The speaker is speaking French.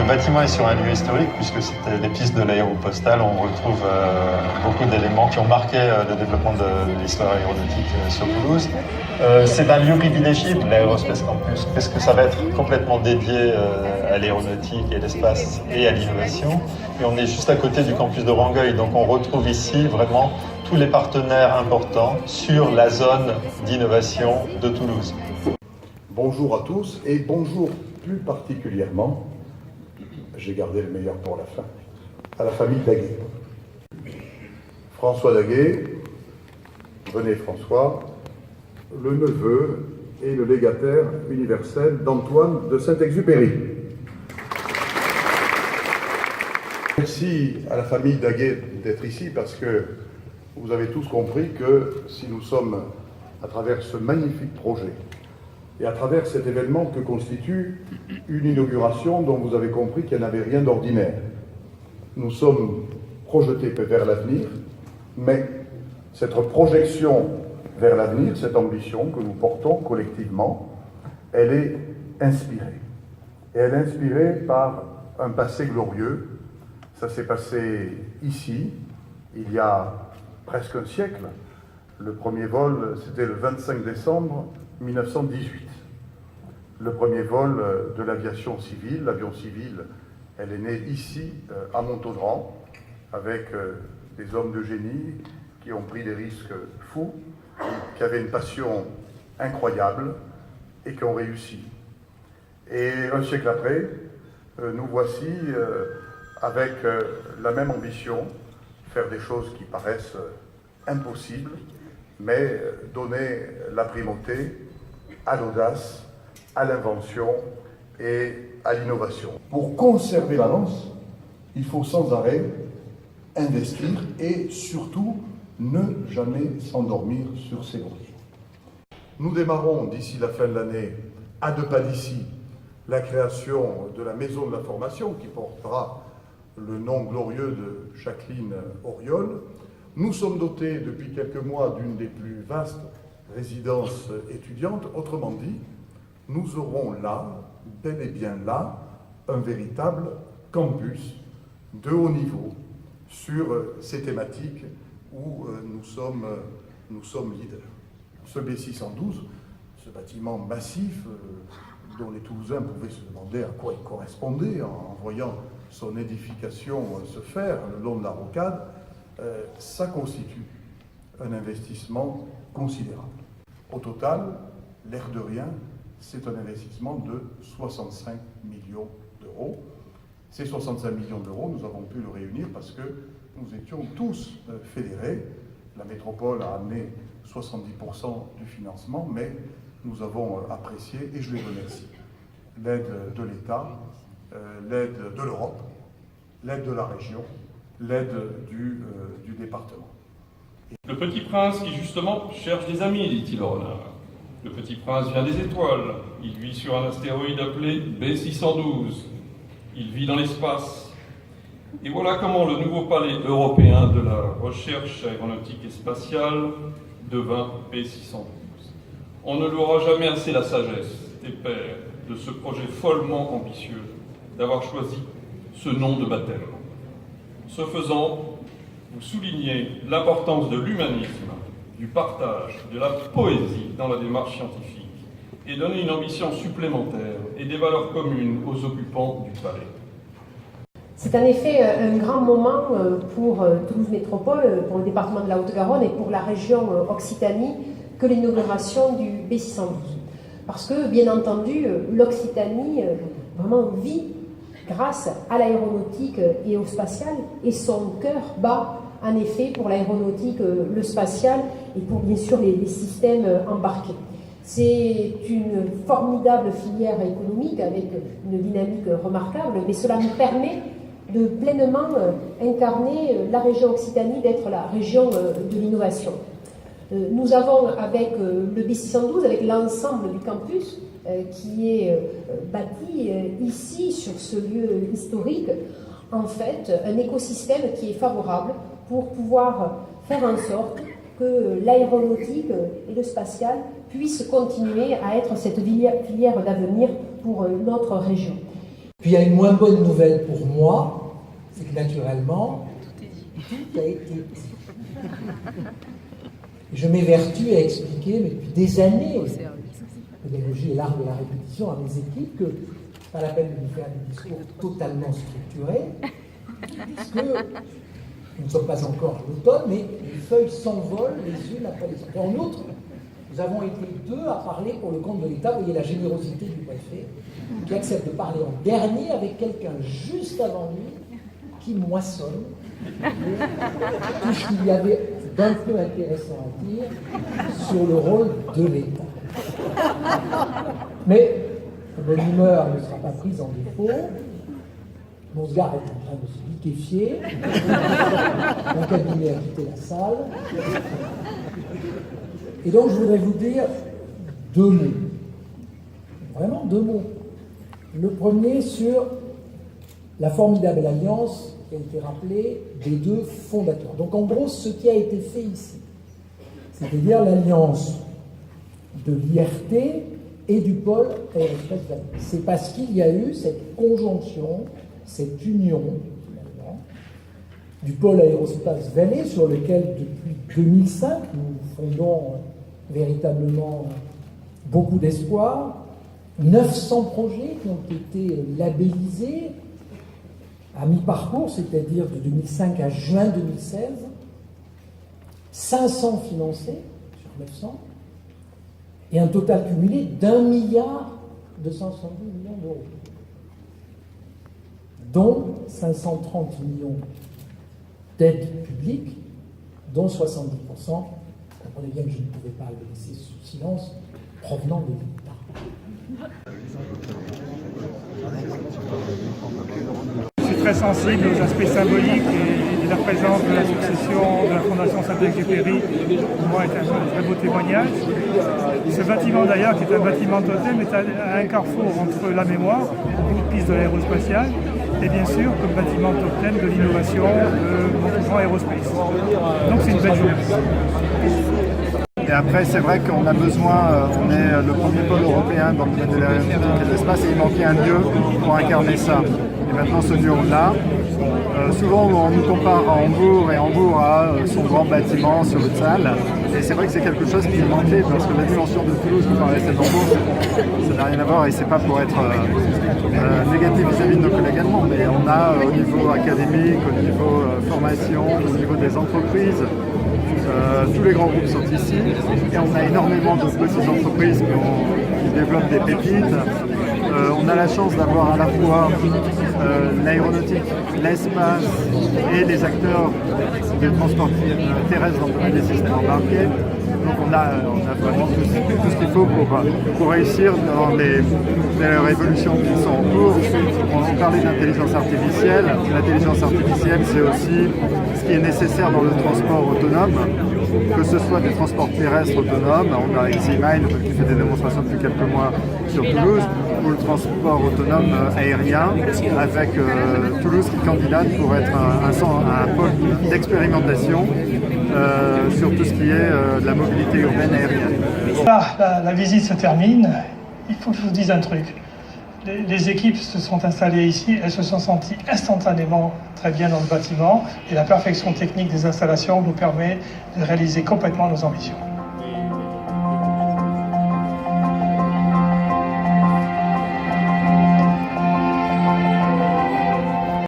bâtiment est sur un lieu historique puisque c'était les pistes de l'aéropostale. On retrouve beaucoup d'éléments qui ont marqué le développement de l'histoire aéronautique sur Toulouse. C'est un lieu privilégié de l'Aerospace Campus parce que ça va être complètement dédié à l'aéronautique et l'espace et à l'innovation. Et on est juste à côté du campus de Rangueil, donc on retrouve ici vraiment tous les partenaires importants sur la zone d'innovation de Toulouse. Bonjour à tous et bonjour plus particulièrement, j'ai gardé le meilleur pour la fin, à la famille Daguet. François Daguet, René François, le neveu et le légataire universel d'Antoine de Saint-Exupéry. Merci à la famille Daguet d'être ici parce que vous avez tous compris que si nous sommes à travers ce magnifique projet et à travers cet événement que constitue une inauguration dont vous avez compris qu'il n'y en avait rien d'ordinaire, nous sommes projetés vers l'avenir, mais cette projection vers l'avenir, cette ambition que nous portons collectivement, elle est inspirée. Et elle est inspirée par un passé glorieux. Ça s'est passé ici, il y a presque un siècle. Le premier vol, c'était le 25 décembre 1918. Le premier vol de l'aviation civile. L'avion civil, elle est née ici, à Montaudran, avec des hommes de génie qui ont pris des risques fous, qui avaient une passion incroyable et qui ont réussi. Et un siècle après, nous voici avec la même ambition, faire des choses qui paraissent impossibles, mais donner la primauté à l'audace, à l'invention et à l'innovation. Pour conserver l'avance, il faut sans arrêt investir et surtout ne jamais s'endormir sur ses lauriers. Nous démarrons d'ici la fin de l'année, à 2 pas d'ici, la création de la Maison de la Formation qui portera le nom glorieux de Jacqueline Auriol. Nous sommes dotés depuis quelques mois d'une des plus vastes résidences étudiantes. Autrement dit, nous aurons là, bel et bien là, un véritable campus de haut niveau sur ces thématiques où nous sommes leaders. Ce B612, ce bâtiment massif dont les Toulousains pouvaient se demander à quoi il correspondait en voyant son édification se faire le long de la rocade, ça constitue un investissement considérable. Au total, l'air de rien, c'est un investissement de 65 millions d'euros. Ces 65 millions d'euros, nous avons pu le réunir parce que nous étions tous fédérés. La métropole a amené 70% du financement, mais nous avons apprécié, et je les remercie, l'aide de l'État, l'aide de l'Europe, l'aide de la région, l'aide du département. Le petit prince qui justement cherche des amis, dit-il au renard. Le petit prince vient des étoiles, il vit sur un astéroïde appelé B612. Il vit dans l'espace. Et voilà comment le nouveau palais européen de la recherche aéronautique et spatiale devint B612. On ne louera jamais assez la sagesse des pères de ce projet follement ambitieux d'avoir choisi ce nom de baptême. Ce faisant, vous soulignez l'importance de l'humanisme, du partage, de la poésie dans la démarche scientifique et donnez une ambition supplémentaire et des valeurs communes aux occupants du palais. C'est en effet un grand moment pour Toulouse Métropole, pour le département de la Haute-Garonne et pour la région Occitanie que l'inauguration du B612. Parce que, bien entendu, l'Occitanie vraiment vit grâce à l'aéronautique et au spatial, et son cœur bat en effet pour l'aéronautique, le spatial et pour bien sûr les systèmes embarqués. C'est une formidable filière économique avec une dynamique remarquable, mais cela nous permet de pleinement incarner la région Occitanie, d'être la région de l'innovation. Nous avons avec le B612, avec l'ensemble du campus qui est bâti ici sur ce lieu historique, en fait un écosystème qui est favorable pour pouvoir faire en sorte que l'aéronautique et le spatial puissent continuer à être cette filière d'avenir pour notre région. Puis il y a une moins bonne nouvelle pour moi, c'est que naturellement, tout a été dit. Je m'évertue à expliquer, mais depuis des années, pédagogie et l'art de la répétition à mes équipes, que c'est pas la peine de nous faire des discours totalement structurés, parce que nous ne sommes pas encore à l'automne, mais les feuilles s'envolent les unes après les autres. Et en outre, nous avons été deux à parler pour le compte de l'État. Vous voyez la générosité du préfet, qui accepte de parler en dernier avec quelqu'un juste avant lui, qui moissonne. Tout ce qu'il y avait d'un peu intéressant à dire sur le rôle de l'État. Mais mon humeur ne sera pas prise en défaut. Monsgar est en train de se liquéfier. Mon cabinet a quitté la salle. Et donc je voudrais vous dire deux mots. Vraiment deux mots. Le premier sur la formidable alliance qui a été rappelée des deux fondateurs. Donc en gros, ce qui a été fait ici, c'est-à-dire l'alliance de l'IRT et du pôle Aérospace Vallée. C'est parce qu'il y a eu cette conjonction, cette union, finalement, du pôle Aérospace Vallée, sur lequel, depuis 2005, nous fondons véritablement beaucoup d'espoir, 900 projets qui ont été labellisés à mi-parcours, c'est-à-dire de 2005 à juin 2016, 500 financés sur 900, et un total cumulé d'1,270 milliard d'euros, dont 530 millions d'aides publiques, dont 70%, comprenez bien que je ne pouvais pas le laisser sous silence, provenant de l'État. Je suis très sensible aux aspects symboliques et la présence de la succession de la Fondation Saint-Exupéry, pour moi, est un très beau témoignage. Ce bâtiment d'ailleurs, qui est un bâtiment totem, est à un carrefour entre la mémoire, beaucoup de pistes de l'aérospatiale, et bien sûr, comme bâtiment totem de l'innovation de Montauban Aerospace. Donc c'est une belle journée. Et après, c'est vrai qu'on a besoin, on est le premier pôle européen dans le domaine de l'aéronautique et de l'espace, et il manquait un lieu pour incarner ça. Et maintenant, ce lieu, on l'a. Souvent, on nous compare à Hambourg, et Hambourg a son grand bâtiment sur le salle. Et c'est vrai que c'est quelque chose qui manquait, parce que la dimension de Toulouse qui paraissait d'Hambourg, ça n'a rien à voir, et c'est pas pour être négatif vis-à-vis de nos collègues allemands, mais on a au niveau académique, au niveau formation, au niveau des entreprises, tous les grands groupes sont ici, et on a énormément de petites entreprises qui développent des pépites. On a la chance d'avoir à la fois l'aéronautique, l'espace et les acteurs du transport terrestre dans le domaine des systèmes embarqués. Donc on a vraiment tout ce qu'il faut pour réussir dans les révolutions qui sont en cours. On parlait d'intelligence artificielle. L'intelligence artificielle, c'est aussi ce qui est nécessaire dans le transport autonome, que ce soit des transports terrestres autonomes. On a EasyMind qui fait des démonstrations depuis quelques mois sur Toulouse, ou le transport autonome aérien, avec Toulouse qui candidate pour être un pôle d'expérimentation sur tout ce qui est la mobilité urbaine aérienne. Là, la visite se termine. Il faut que je vous dise un truc. Les équipes se sont installées ici, elles se sont senties instantanément très bien dans le bâtiment, et la perfection technique des installations nous permet de réaliser complètement nos ambitions.